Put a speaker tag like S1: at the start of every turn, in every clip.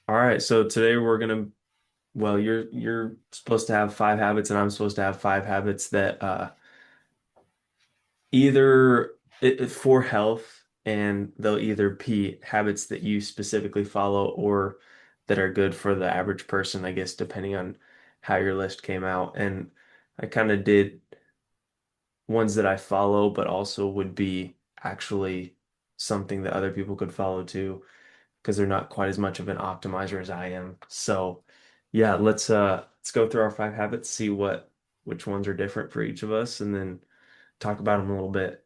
S1: All right, so today we're gonna, well, you're supposed to have five habits, and I'm supposed to have five habits that either for health, and they'll either be habits that you specifically follow or that are good for the average person, I guess, depending on how your list came out. And I kind of did ones that I follow, but also would be actually something that other people could follow too, because they're not quite as much of an optimizer as I am. So yeah, let's go through our five habits, see which ones are different for each of us, and then talk about them a little bit.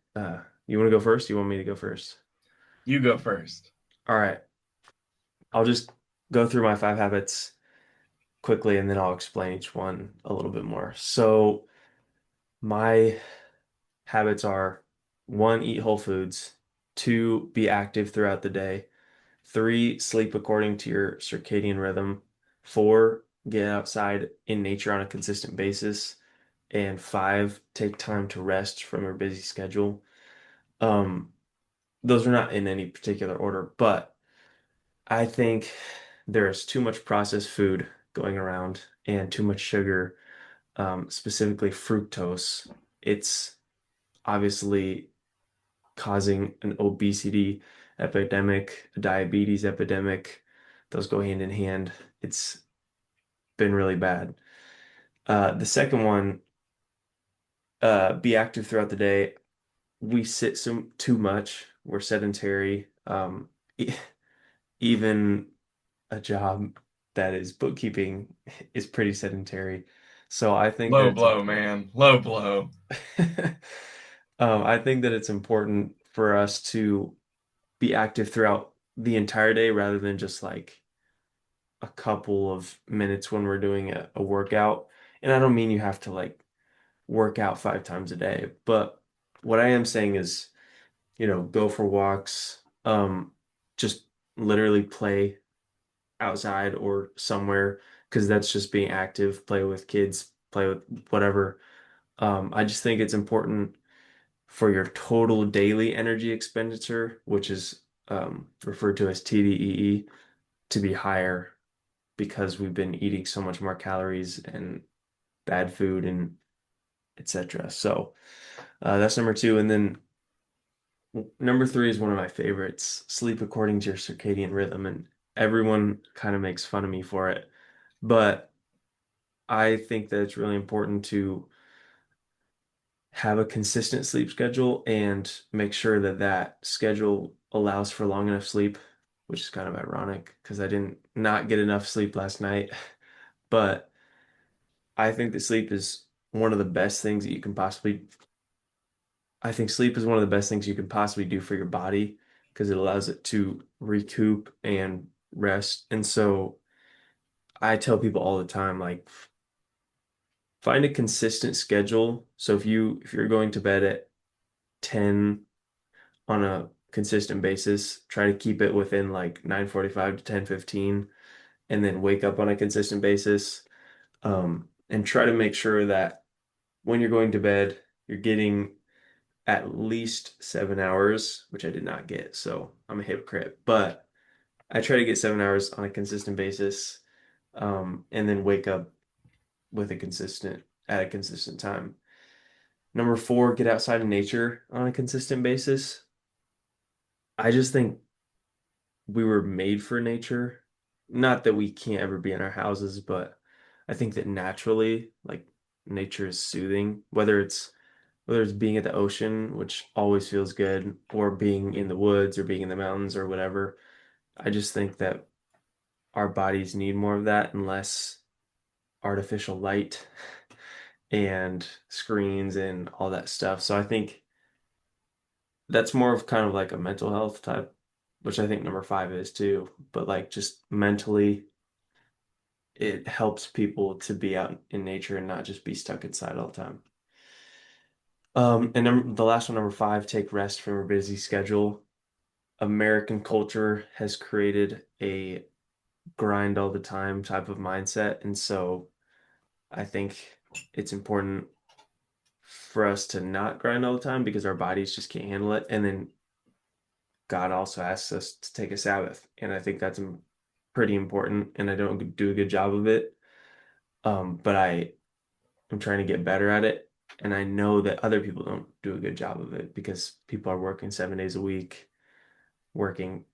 S1: You want to go first? You want me to go first?
S2: You go first.
S1: All right. I'll just go through my five habits quickly and then I'll explain each one a little bit more. So my habits are one, eat whole foods, two, be active throughout the day, three, sleep according to your circadian rhythm. Four, get outside in nature on a consistent basis. And five, take time to rest from your busy schedule. Um, those are not in any particular order, but I think there's too much processed food going around and too much sugar, specifically fructose. It's obviously causing an obesity epidemic, a diabetes epidemic. Those go hand in hand. It's been really bad. The second one, be active throughout the day. We sit too much. We're sedentary. Even a job that is bookkeeping is pretty sedentary. So I think that
S2: Low
S1: it's
S2: blow,
S1: important.
S2: man. Low blow.
S1: I think that it's important for us to be active throughout the entire day rather than just like a couple of minutes when we're doing a workout. And I don't mean you have to like work out five times a day, but what I am saying is, go for walks, just literally play outside or somewhere because that's just being active, play with kids, play with whatever. I just think it's important for your total daily energy expenditure, which is referred to as TDEE, to be higher because we've been eating so much more calories and bad food and etc. So that's number two. And then number three is one of my favorites, sleep according to your circadian rhythm. And everyone kind of makes fun of me for it. But I think that it's really important to have a consistent sleep schedule and make sure that that schedule allows for long enough sleep, which is kind of ironic because I didn't not get enough sleep last night. But I think that sleep is one of the best things that you can possibly, I think sleep is one of the best things you can possibly do for your body because it allows it to recoup and rest. And so I tell people all the time, like, find a consistent schedule. So if you're going to bed at 10 on a consistent basis, try to keep it within like 9:45 to 10:15 and then wake up on a consistent basis. And try to make sure that when you're going to bed, you're getting at least 7 hours, which I did not get. So I'm a hypocrite, but I try to get 7 hours on a consistent basis, and then wake up at a consistent time. Number four, get outside in nature on a consistent basis. I just think we were made for nature. Not that we can't ever be in our houses, but I think that naturally, like nature is soothing, whether it's being at the ocean, which always feels good, or being in the woods or being in the mountains or whatever. I just think that our bodies need more of that and less artificial light and screens and all that stuff. So I think that's more of kind of like a mental health type, which I think number five is too. But like just mentally, it helps people to be out in nature and not just be stuck inside all the time. And the last one, number five, take rest from a busy schedule. American culture has created a grind all the time type of mindset. And so I think it's important for us to not grind all the time because our bodies just can't handle it. And then God also asks us to take a Sabbath. And I think that's pretty important and I don't do a good job of it. But I'm trying to get better at it. And I know that other people don't do a good job of it because people are working 7 days a week, working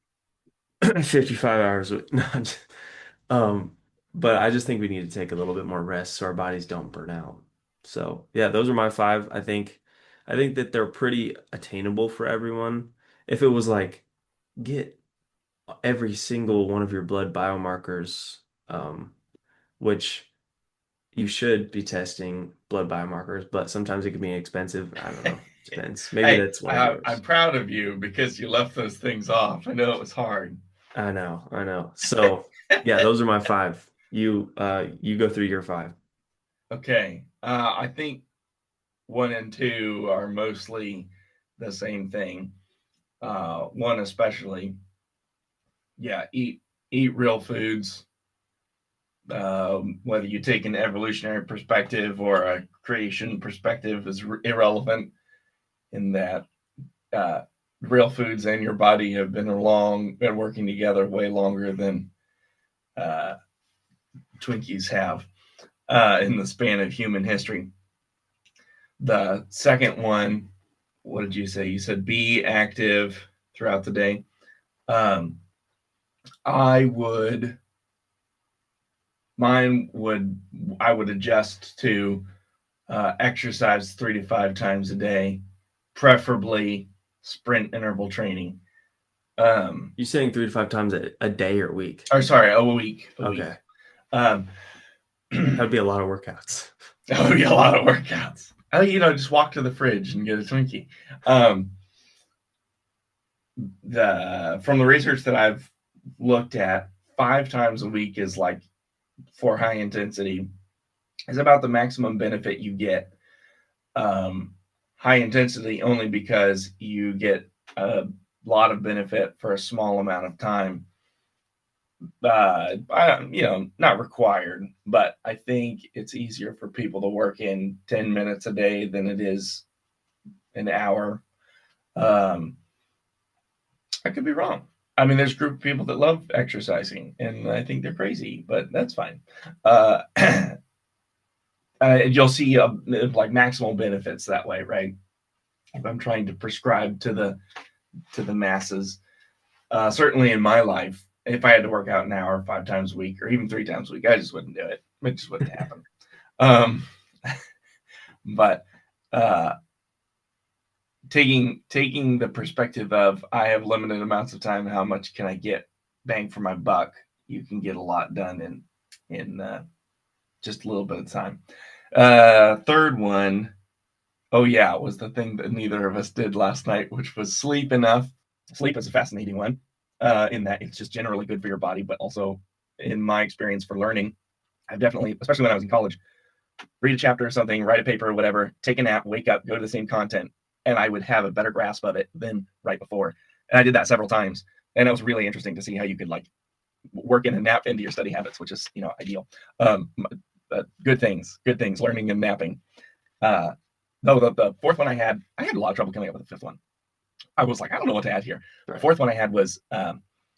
S1: 55 hours a week. No, um, but I just think we need to take a little bit more rest so our bodies don't burn out. So yeah, those are my five. I think that they're pretty attainable for everyone. If it was like get every single one of your blood biomarkers, um, which you should be testing blood biomarkers, but sometimes it can be expensive. I don't know. Depends. Maybe
S2: Hey,
S1: that's one of
S2: I'm
S1: yours.
S2: proud of you because you left those things off. I know it was hard.
S1: I know, I know. So yeah, those are my five. You go through your five.
S2: Okay. I think one and two are mostly the same thing. One especially, yeah, eat real foods. Whether you take an evolutionary perspective or a creation perspective is irrelevant in that uh, real foods and your body have been working together way longer than uh, Twinkies have in the span of human history. The second one, what did you say? You said be active throughout the day. Um, I would mine would I would adjust to exercise 3 to 5 times a day, preferably sprint interval training. Um,
S1: You saying 3 to 5 times a day or a week?
S2: or sorry, a week, a week.
S1: Okay.
S2: Um,
S1: That'd be a lot of workouts.
S2: that would be a lot of workouts. Just walk to the fridge and get a Twinkie. Um, the From the research that I've looked at, 5 times a week is like for high intensity is about the maximum benefit you get. Um, High intensity only because you get a lot of benefit for a small amount of time. Not required, but I think it's easier for people to work in 10 minutes a day than it is an hour. Um, I could be wrong. I mean, there's a group of people that love exercising, and I think they're crazy, but that's fine. Uh, you'll see like maximal benefits that way, right? If I'm trying to prescribe to the masses, certainly in my life, if I had to work out an hour 5 times a week or even 3 times a week, I just wouldn't do it. It just wouldn't happen. Um, but uh, taking the perspective of I have limited amounts of time, how much can I get bang for my buck? You can get a lot done in just a little bit of time. Third one, oh yeah, was the thing that neither of us did last night, which was sleep enough. Sleep is a fascinating one, in that it's just generally good for your body, but also in my experience for learning, I've definitely, especially when I was in college, read a chapter or something, write a paper or whatever, take a nap, wake up, go to the same content, and I would have a better grasp of it than right before. And I did that several times, and it was really interesting to see how you could like work in a nap into your study habits, which is ideal. Um, good things, learning and napping. Uh, no, the fourth one I had a lot of trouble coming up with the fifth one. I was like, I don't know what to add here. The
S1: Right.
S2: fourth one I had was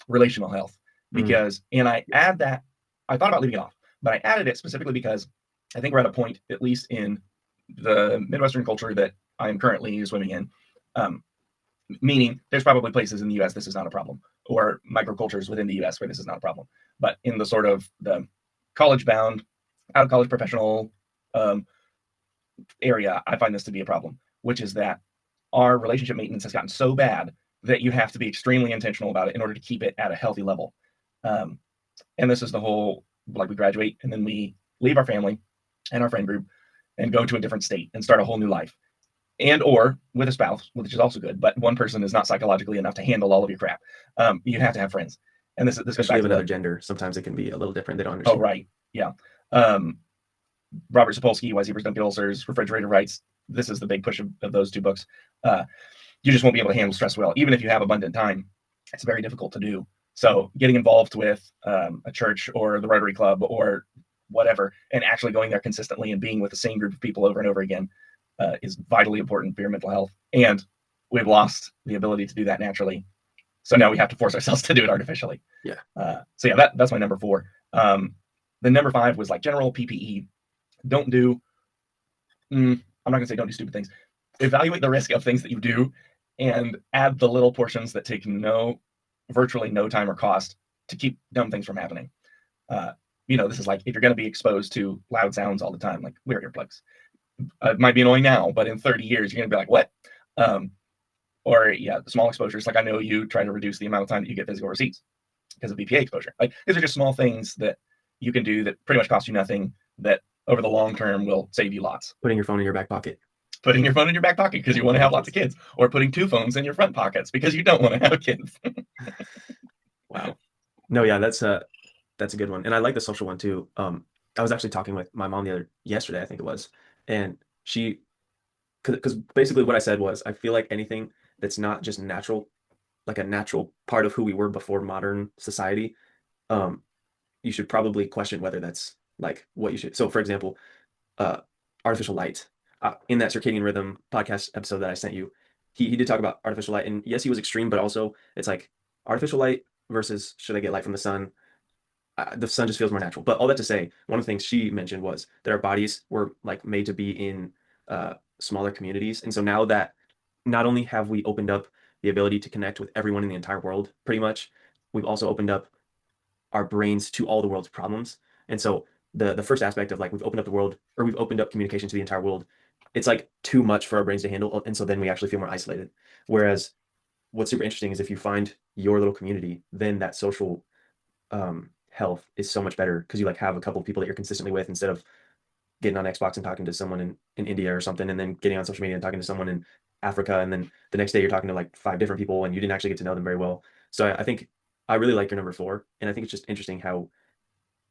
S2: relational health
S1: Mm.
S2: because, and I add that, I thought about leaving it off, but I added it specifically because I think we're at a point, at least in the Midwestern culture that I am currently swimming in, um, meaning there's probably places in the US this is not a problem, or microcultures within the US where this is not a problem. But in the sort of the college bound, out of college professional um, area, I find this to be a problem, which is that our relationship maintenance has gotten so bad that you have to be extremely intentional about it in order to keep it at a healthy level. Um, and this is the whole like we graduate and then we leave our family and our friend group and go to a different state and start a whole new life. And or with a spouse, which is also good, but one person is not psychologically enough to handle all of your crap. You have to have friends, and this goes
S1: Especially
S2: back
S1: of
S2: to
S1: another
S2: the
S1: gender. Sometimes it can be a little different. They don't
S2: oh
S1: understand.
S2: right, yeah. Um, Robert Sapolsky, Why Zebras Don't Get Ulcers, Refrigerator Rights. This is the big push of those two books. You just won't be able to handle stress well, even if you have abundant time. It's very difficult to do. So getting involved with a church or the Rotary Club or whatever, and actually going there consistently and being with the same group of people over and over again is vitally important for your mental health. And we've lost the ability to do that naturally So now we have to force ourselves to do it artificially.
S1: Yeah.
S2: So yeah, that's my number 4. The number 5 was like general PPE. Don't do. I'm not gonna say don't do stupid things. Evaluate the risk of things that you do, and add the little portions that take virtually no time or cost to keep dumb things from happening. Uh, this is like if you're going to be exposed to loud sounds all the time, like wear earplugs. It might be annoying now, but in 30 years, you're going to be like, what? Um, or yeah, small exposures. Like I know you try to reduce the amount of time that you get physical receipts because of BPA exposure. Like these are just small things that you can do that pretty much cost you nothing. That over the long term will save you lots.
S1: Putting your phone in your back pocket.
S2: Putting your phone in your back pocket because you want to have lots of kids, or putting 2 phones in your front pockets because you don't want to have kids.
S1: Wow. No, yeah, that's a good one. And I like the social one too. I was actually talking with my mom yesterday, I think it was, and she, because basically what I said was, I feel like anything that's not just natural, like a natural part of who we were before modern society, um, you should probably question whether that's like what you should. So, for example, uh, artificial light. In that circadian rhythm podcast episode that I sent you, he did talk about artificial light, and yes, he was extreme, but also it's like artificial light versus should I get light from the sun just feels more natural. But all that to say, one of the things she mentioned was that our bodies were like made to be in smaller communities, and so now that not only have we opened up the ability to connect with everyone in the entire world, pretty much, we've also opened up our brains to all the world's problems. And so the first aspect of like we've opened up the world or we've opened up communication to the entire world, it's like too much for our brains to handle, and so then we actually feel more isolated. Whereas what's super interesting is if you find your little community, then that social health is so much better because you like have a couple of people that you're consistently with instead of getting on Xbox and talking to someone in India or something, and then getting on social media and talking to someone in Africa, and then the next day you're talking to like 5 different people and you didn't actually get to know them very well. So I think I really like your number 4, and I think it's just interesting how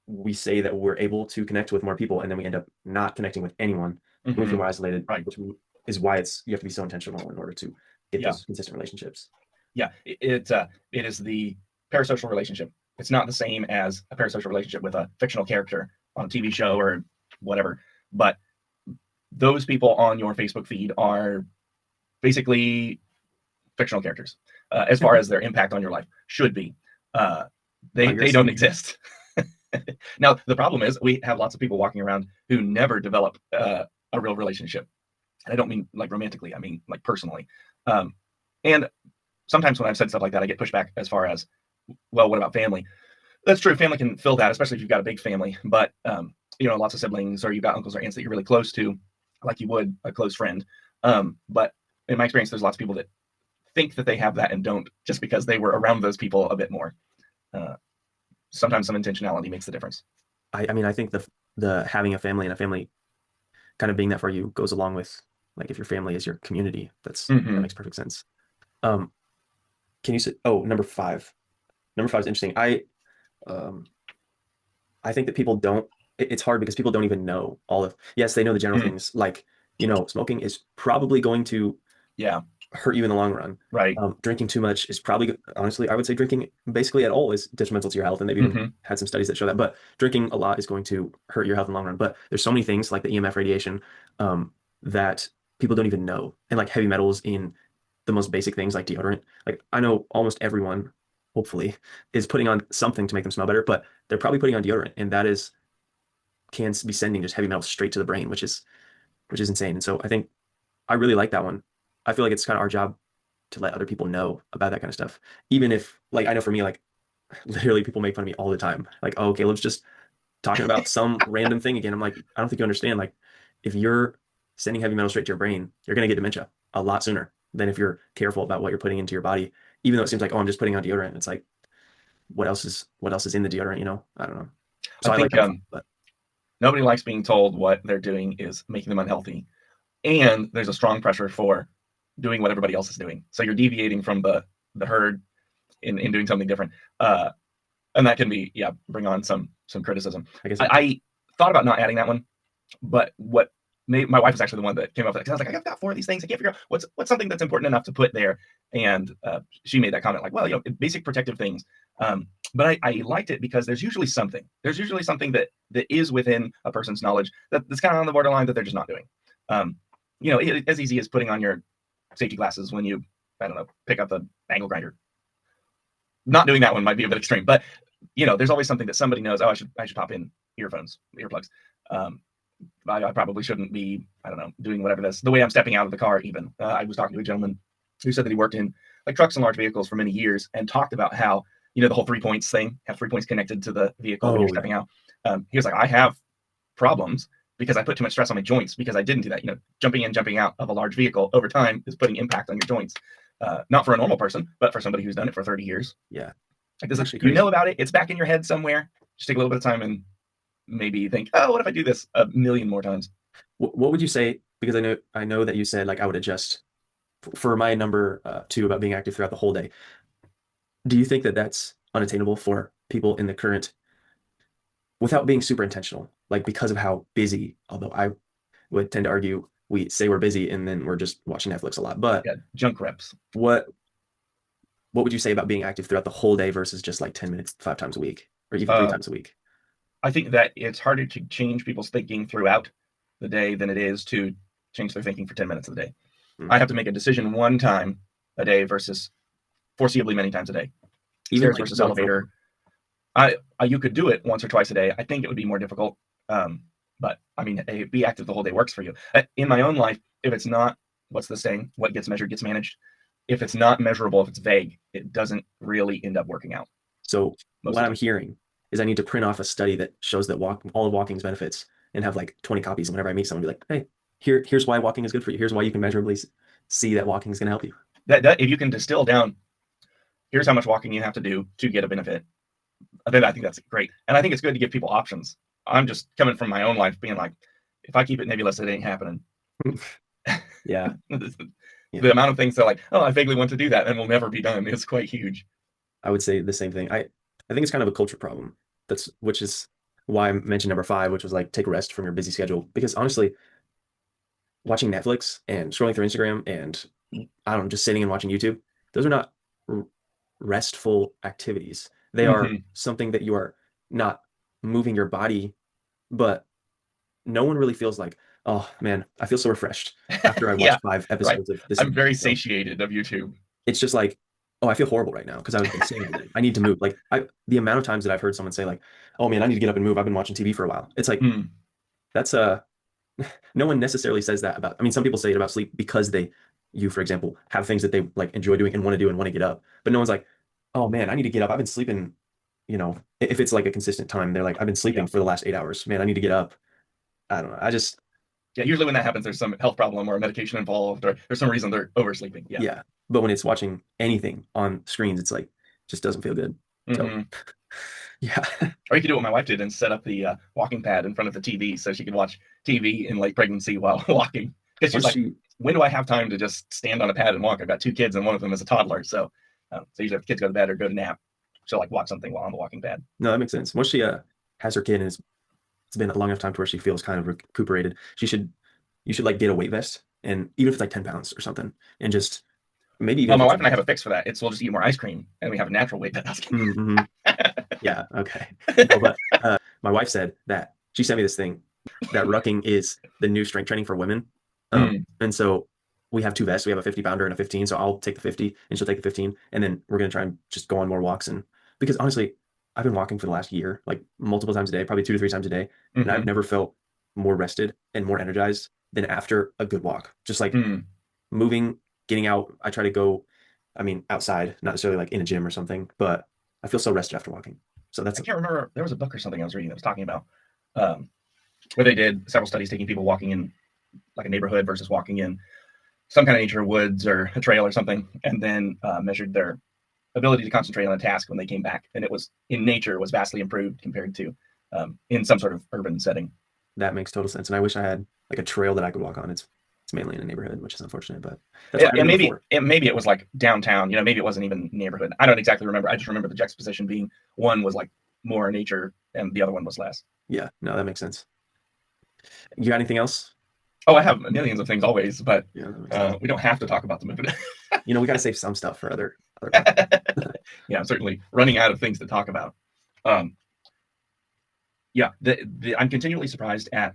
S1: we say that we're able to connect with more people, and then we end up not connecting with anyone. We feel more isolated,
S2: Right.
S1: which is why you have to be so intentional in order to get
S2: Yeah.
S1: those consistent relationships.
S2: Yeah. It is the parasocial relationship. It's not the same as a parasocial relationship with a fictional character on a TV show or whatever. But those people on your Facebook feed are basically fictional characters as far as their impact on your life should be. Uh,
S1: Wow,
S2: they don't exist. Now the problem is we have lots of people walking around who never develop a real relationship. And I don't mean like romantically. I mean like personally. And sometimes when I've said stuff like that, I get pushback as far as, well, what about family? That's true. Family can fill that, especially if you've got a big family. But lots of siblings, or you've got uncles or aunts that you're really close to, like you would a close friend. But in my experience, there's lots of people that think that they have that and don't, just because they were around those people a bit more. Uh, Sometimes some intentionality makes the difference.
S1: I mean, I think the having a family and a family kind of being that for you goes along with like if your family is your community. That
S2: Mm-hmm.
S1: makes perfect sense. Um, can you say, oh, number 5? Number 5 is interesting. Um, I think that people don't, it's hard because people don't even know yes, they know the general
S2: Mm.
S1: things like, smoking is probably going to
S2: Yeah.
S1: hurt you in the long run.
S2: Right.
S1: Drinking too much is probably, honestly, I would say drinking basically at all is detrimental to your health. And they've even
S2: Mm-hmm.
S1: had some studies that show that. But drinking a lot is going to hurt your health in the long run. But there's so many things like the EMF radiation that people don't even know. And like heavy metals in the most basic things like deodorant. Like I know almost everyone, hopefully, is putting on something to make them smell better, but they're probably putting on deodorant. And that is can be sending just heavy metals straight to the brain, which is insane. And so I think I really like that one. I feel like it's kind of our job to let other people know about that kind of stuff. Even if, like, I know for me, like, literally people make fun of me all the time. Like, oh, Caleb's just talking about some random thing again. I'm like, I don't think you understand. Like, if you're sending heavy metal straight to your brain, you're going to get dementia a lot sooner than if you're careful about what you're putting into your body. Even though it seems like, oh, I'm just putting on deodorant. It's like, what else is in the deodorant? I don't know.
S2: I
S1: So I like
S2: think
S1: number 5, but
S2: nobody likes being told what they're doing is making them unhealthy, and there's a strong pressure for doing what everybody else is doing. So you're deviating from the herd in doing something different. And that can be, yeah, bring on some criticism.
S1: I guess
S2: I thought about not adding that one, but what made my wife was actually the one that came up with it, because I was like, I've got 4 of these things. I can't figure out what's something that's important enough to put there. And she made that comment like, well, basic protective things. But I liked it because there's usually something. There's usually something that is within a person's knowledge that's kind of on the borderline that they're just not doing. Um, as easy as putting on your safety glasses when you, I don't know, pick up the angle grinder. not doing that one might be a bit extreme, but there's always something that somebody knows. Oh, I should pop in earplugs. Um, I probably shouldn't be, I don't know, doing whatever this, the way I'm stepping out of the car even. I was talking to a gentleman who said that he worked in like trucks and large vehicles for many years and talked about how, the whole 3 points thing, have 3 points connected to the vehicle when you're
S1: Oh yeah.
S2: stepping out. He was like, I have problems because I put too much stress on my joints because I didn't do that. Jumping in, jumping out of a large vehicle over time is putting impact on your joints. Not for a normal person, but for somebody who's done it for 30 years.
S1: Yeah.
S2: Like
S1: It's
S2: this,
S1: actually crazy.
S2: about it. It's back in your head somewhere. Just take a little bit of time and maybe think, oh, what if I do this a million more times?
S1: What would you say? Because I know that you said like I would adjust for my number two about being active throughout the whole day. Do you think that that's unattainable for people in the current, without being super intentional, like because of how busy? Although I would tend to argue we say we're busy and then we're just watching Netflix a lot. But
S2: Yeah, junk reps.
S1: what what would you say about being active throughout the whole day versus just like 10 minutes 5 times a week or even three
S2: Uh,
S1: times a week?
S2: I think that it's harder to change people's thinking throughout the day than it is to change their thinking for 10 minutes of the day.
S1: Hmm.
S2: I have to make a decision one time a day versus foreseeably many times a day.
S1: Even
S2: Stairs
S1: like
S2: versus
S1: going for a
S2: elevator. I you could do it once or twice a day. I think it would be more difficult. But I mean, be active the whole day works for you. In my own life, if it's not, what's the saying? What gets measured gets managed. If it's not measurable, if it's vague, it doesn't really end up working out
S1: So
S2: most
S1: what
S2: of
S1: I'm
S2: the time.
S1: hearing is I need to print off a study that shows that all of walking's benefits and have like 20 copies. And whenever I meet someone, be like, hey, here's why walking is good for you. Here's why you can measurably see that walking is going to help you.
S2: That if you can distill down, here's how much walking you have to do to get a benefit. Then I think that's great, and I think it's good to give people options. I'm just coming from my own life, being like, if I keep it nebulous, it ain't happening.
S1: Yeah.
S2: The
S1: Yeah.
S2: amount of things that like, oh, I vaguely want to do that and will never be done is quite huge.
S1: I would say the same thing. I think it's kind of a culture problem. Which is why I mentioned number five, which was like take a rest from your busy schedule. Because honestly, watching Netflix and scrolling through Instagram and I don't know, just sitting and watching YouTube, those are not restful activities. They are
S2: Mm-hmm.
S1: something that you are not moving your body, but no one really feels like, oh man, I feel so refreshed after I
S2: Yeah,
S1: watched five
S2: right.
S1: episodes of this
S2: I'm
S1: thing.
S2: very
S1: So
S2: satiated of YouTube.
S1: it's just like, oh, I feel horrible right now because I've been sitting all day. I need to move. Like the amount of times that I've heard someone say like, oh man, I need to get up and move. I've been watching TV for a while. It's like
S2: Mm,
S1: that's no one necessarily says that about. I mean, some people say it about sleep because you, for example, have things that they like enjoy doing and want to do and want to get up. But no one's like, oh man, I need to get up. I've been sleeping. If it's like a consistent time, they're like, I've been
S2: yeah,
S1: sleeping for the last 8 hours. Man, I need to get up. I don't know. I just
S2: yeah. Usually when that happens, there's some health problem or a medication involved, or there's some reason they're oversleeping. Yeah.
S1: yeah. But when it's watching anything on screens, it's like just doesn't feel good. So
S2: Mm-hmm.
S1: yeah.
S2: Or you could do what my wife did and set up the walking pad in front of the TV so she could watch TV in late pregnancy while walking. Because she's
S1: Once
S2: like,
S1: she
S2: when do I have time to just stand on a pad and walk? I've got two kids and one of them is a toddler. So usually if the kids go to bed or go to nap, she'll like watch something while on the walking pad.
S1: No, that makes sense. Once she has her kid and it's been a long enough time to where she feels kind of recuperated, you should like get a weight vest and even if it's like 10 pounds or something and just maybe even
S2: Well,
S1: if
S2: my
S1: it's
S2: wife and I have a fix for that. We'll just eat more ice cream and we have a natural weight basket.
S1: mm-hmm. Yeah, okay. No, but my wife said that she sent me this thing that rucking is the new strength training for women.
S2: Mm,
S1: And so we have two vests. We have a 50 pounder and a 15. So I'll take the 50 and she'll take the 15. And then we're going to try and just go on more walks. And because honestly, I've been walking for the last year, like multiple times a day, probably 2 to 3 times a day. And I've
S2: mm-hmm,
S1: never felt more rested and more energized than after a good walk. Just like
S2: mm.
S1: moving, getting out. I try to go, I mean, outside, not necessarily like in a gym or something, but I feel so rested after walking. So
S2: I
S1: that's
S2: can't remember. There was a book or something I was reading that was talking about um, where they did several studies taking people walking in like a neighborhood versus walking in some kind of nature, woods or a trail or something, and then measured their ability to concentrate on a task when they came back. And it was in nature was vastly improved compared to in some sort of urban setting.
S1: that makes total sense. And I wish I had like a trail that I could walk on. It's mainly in a neighborhood, which is unfortunate, but that's why I have
S2: And
S1: number
S2: maybe
S1: four.
S2: it was like downtown. Maybe it wasn't even neighborhood. I don't exactly remember. I just remember the juxtaposition being one was like more nature and the other one was less.
S1: Yeah, no, that makes sense. You got anything else?
S2: Oh, I have millions of things always, but
S1: Yeah, that makes sense.
S2: we don't have to talk about them.
S1: We got to save some stuff for other podcasts.
S2: Yeah, I'm certainly running out of things to talk about. Um, yeah, I'm continually surprised at.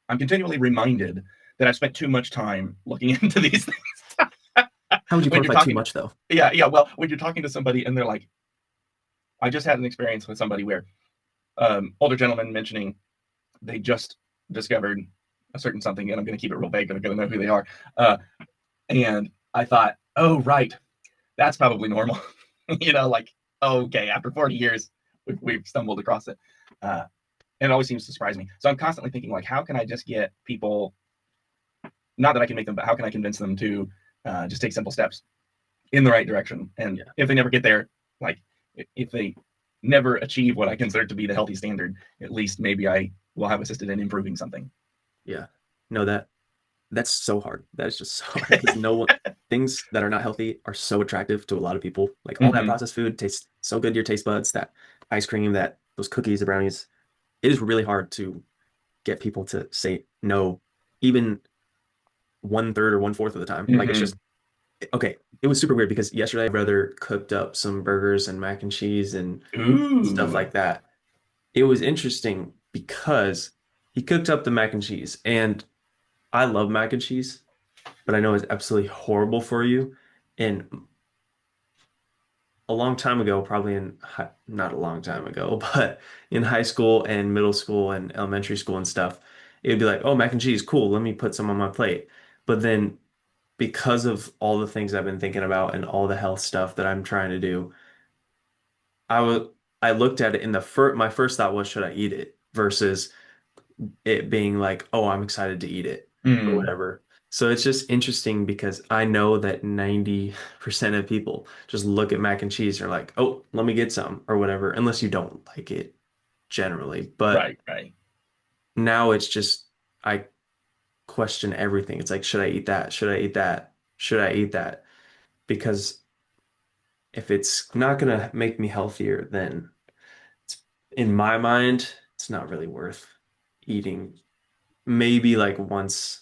S2: I'm continually reminded that I've spent too much time looking into these things.
S1: How would you
S2: when you're
S1: quantify too
S2: talking,
S1: much though?
S2: yeah, yeah. Well, when you're talking to somebody and they're like, I just had an experience with somebody where older gentleman mentioning they just discovered a certain something, and I'm going to keep it real vague, but I'm going to know who they are. Uh, and I thought, oh, right, that's probably normal. Like, okay, after 40 years, we've stumbled across it. Uh, and it always seems to surprise me. So I'm constantly thinking, like, how can I just get people, not that I can make them, but how can I convince them to just take simple steps in the right direction? And
S1: Yeah.
S2: if they never get there, like, if they never achieve what I consider to be the healthy standard, at least maybe I will have assisted in improving something.
S1: Yeah. No, that's so hard. That is just so hard because no one things that are not healthy are so attractive to a lot of people. Like all that
S2: Mm-hmm.
S1: processed food tastes so good to your taste buds, that ice cream, that those cookies, the brownies. It is really hard to get people to say no, even one third or one fourth of the time. Like it's
S2: Mm-hmm.
S1: just okay. It was super weird because yesterday my brother cooked up some burgers and mac and cheese and stuff
S2: Ooh.
S1: like that. It was interesting because he cooked up the mac and cheese, and I love mac and cheese, but I know it's absolutely horrible for you. And a long time ago, probably not a long time ago, but in high school and middle school and elementary school and stuff, it would be like, oh, mac and cheese, cool, let me put some on my plate. But then because of all the things I've been thinking about and all the health stuff that I'm trying to do, I was I looked at it in the first my first thought was, should I eat it? Versus it being like, oh, I'm excited to eat it or
S2: Mm.
S1: whatever. So it's just interesting because I know that 90% of people just look at mac and cheese and are like, oh, let me get some or whatever, unless you don't like it generally. But
S2: Right, right.
S1: now it's just, I question everything. It's like, should I eat that? Should I eat that? Should I eat that? Because if it's not going to make me healthier, then it's, in my mind, it's not really worth eating. Maybe like once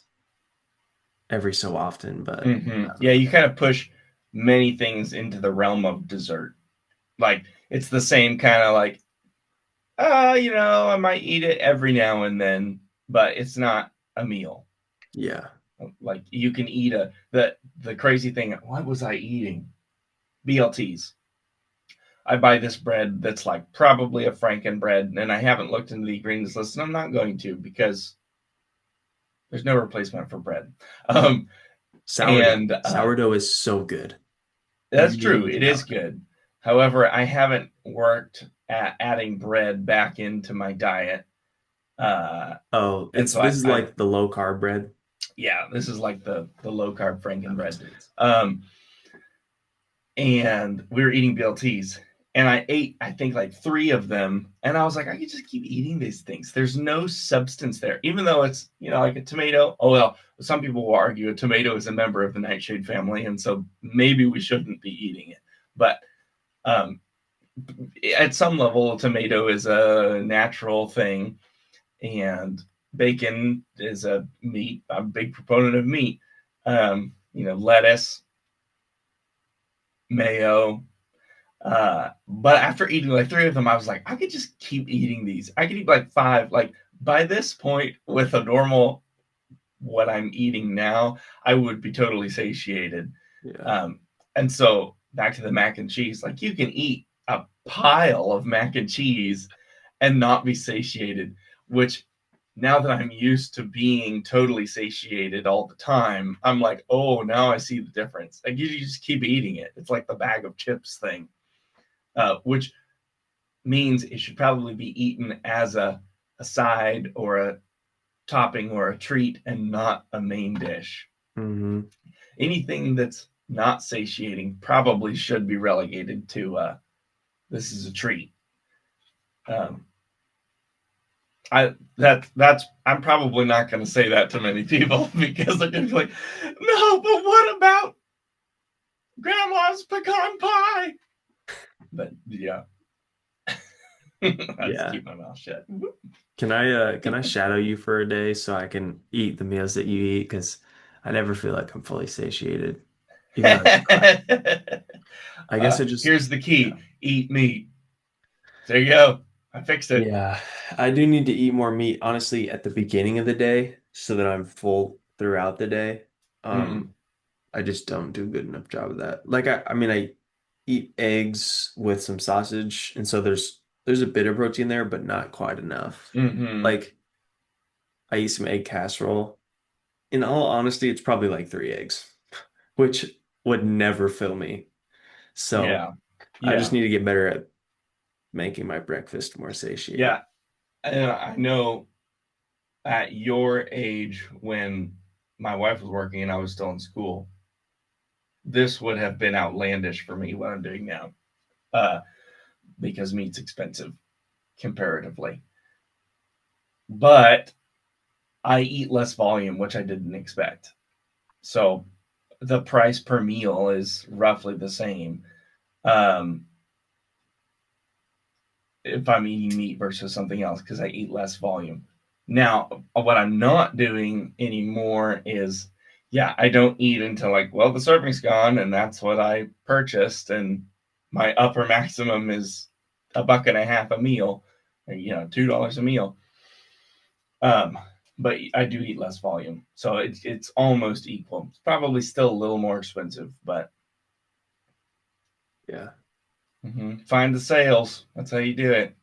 S1: every so often, but
S2: Mm-hmm.
S1: I don't
S2: Yeah,
S1: know.
S2: you kind of push many things into the realm of dessert. Like, it's the same kind of like, I might eat it every now and then, but it's not a meal.
S1: Yeah.
S2: Like, you can eat the crazy thing. What was I eating? BLTs. I buy this bread that's like probably a Franken bread, and I haven't looked into the ingredients list, and I'm not going to because there's no replacement for bread. Um,
S1: Sourdough.
S2: and
S1: Sourdough is so good.
S2: That's
S1: You
S2: true.
S1: need
S2: It is
S1: sourdough.
S2: good. However, I haven't worked at adding bread back into my diet.
S1: Oh,
S2: And
S1: it's
S2: so
S1: this
S2: I,
S1: is
S2: I
S1: like the low carb bread.
S2: yeah, this is like the low carb Franken
S1: That makes
S2: bread.
S1: sense.
S2: And we were eating BLTs, and I ate, I think, like three of them, and I was like, I could just keep eating these things. There's no substance there, even though it's like a tomato. Oh well, some people will argue a tomato is a member of the nightshade family, and so maybe we shouldn't be eating it. But um, at some level, a tomato is a natural thing, and bacon is a meat. I'm a big proponent of meat. Lettuce, mayo. But after eating like three of them, I was like, I could just keep eating these. I could eat like five. Like by this point, with a normal what I'm eating now, I would be totally satiated.
S1: Yeah.
S2: Um, and so back to the mac and cheese, like you can eat a pile of mac and cheese and not be satiated, which now that I'm used to being totally satiated all the time, I'm like, oh, now I see the difference. Like you just keep eating it. It's like the bag of chips thing, which means it should probably be eaten as a side or a topping or a treat and not a main dish.
S1: Hmm.
S2: Anything that's not satiating probably should be relegated to this is a treat. Um, that's I'm probably not going to say that to many people because they're going to be like, no, but what about grandma's pecan pie? But yeah, I just
S1: Yeah.
S2: keep my mouth shut.
S1: Can I shadow you for a day so I can eat the meals that you eat? Because I never feel like I'm fully satiated, even though I guess I just
S2: Here's the
S1: yeah.
S2: key: eat meat. There you go. I fixed it.
S1: Yeah, I do need to eat more meat, honestly, at the beginning of the day so that I'm full throughout the day.
S2: Mm-mm.
S1: Um, I just don't do a good enough job of that. Like I mean I eat eggs with some sausage, and so there's a bit of protein there, but not quite enough.
S2: Mm-hmm.
S1: Like I eat some egg casserole. In all honesty, it's probably like 3 eggs, which would never fill me. So
S2: Yeah.
S1: I just
S2: Yeah.
S1: need to get better at making my breakfast more satiating.
S2: Yeah. And I know at your age, when my wife was working and I was still in school, this would have been outlandish for me what I'm doing now, uh, because meat's expensive comparatively. But I eat less volume, which I didn't expect. So the price per meal is roughly the same. Um, if I'm eating meat versus something else because I eat less volume. Now, what I'm not doing anymore is, yeah, I don't eat until like, well, the serving's gone and that's what I purchased, and my upper maximum is $1.50 a meal, or, $2 a meal. Um, but I do eat less volume, so it's almost equal. It's probably still a little more expensive, but
S1: Yeah.
S2: find the sales. That's how you do it.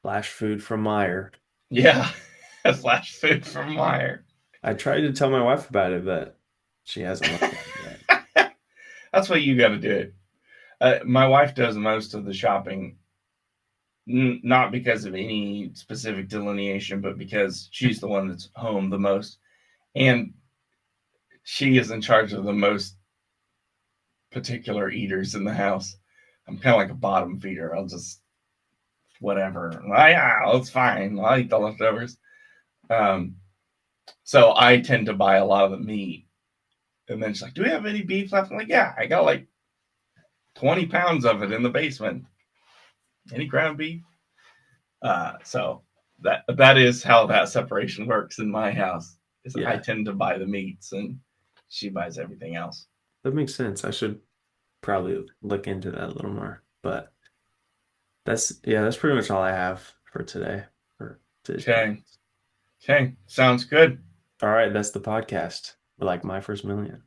S1: Flash food from Meyer.
S2: Yeah, flash food from Meyer.
S1: I tried to tell my wife about it, but she hasn't looked at it yet.
S2: That's what you got to do it. My wife does most of the shopping, not because of any specific delineation, but because she's the one that's home the most, and she is in charge of the most particular eaters in the house. I'm kind of like a bottom feeder. I'll just whatever. Yeah, it's fine. I'll eat the leftovers. Um, so I tend to buy a lot of the meat, and then she's like, "Do we have any beef left?" I'm like, "Yeah, I got like 20 pounds of it in the basement. Any ground beef?" So that is how that separation works in my house. Is I
S1: Yeah,
S2: tend to buy the meats and she buys everything else.
S1: that makes sense. I should probably look into that a little more. But that's pretty much all I have for today, for today's
S2: Okay.
S1: podcast.
S2: Okay. Sounds good.
S1: All right, that's the podcast. Like my first million.